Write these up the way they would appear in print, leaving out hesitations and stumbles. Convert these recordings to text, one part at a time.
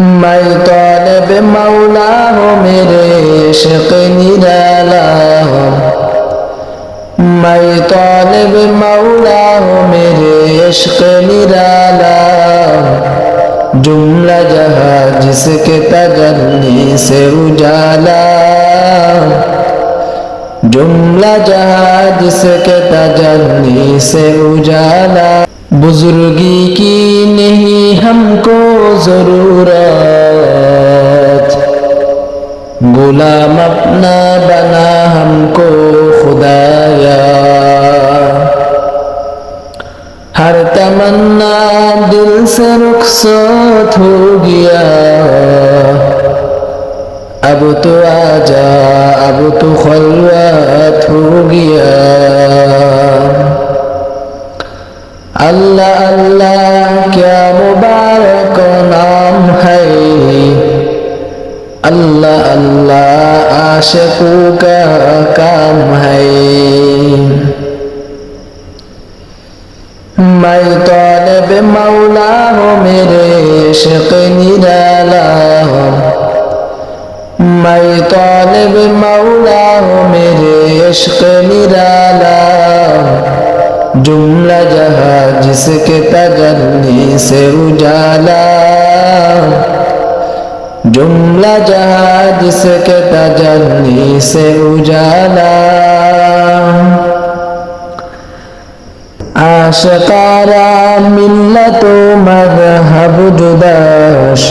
मैं तालिब मौला हूँ मेरे इश्क़ निराला, मैं तालिब मौला हूँ मेरे इश्क़ निराला। जुमला जहाँ जिसके तजल्ली से उजाला, जुमला जहाँ जिसके तजल्ली से उजाला। बुजुर्गी की नहीं हमको ज़रूरत, गुलाम अपना बना हमको खुदाया। हर तमन्ना दिल से रुखसत हो गया, अब तो आजा अब तो खलवत हो गया। अल्लाह अल्लाह क्या मुबारक नाम है, अल्लाह अल्लाह आशिकों का काम है। मैं तालिब मौला हूँ मेरे इश्क़ निराला, मैं तालिब मौला हूँ मेरे इश्क़ निराला। जुमला जहाँ जिसके तजल्ली से उजाला, जुमला जहाँ जिसके तजल्ली से उजाला। आशिकारा मिल्लतो मज़हब जुदाश,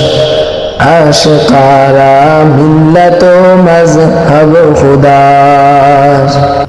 आशिकारा मिल्लतो मज़हब खुदाश।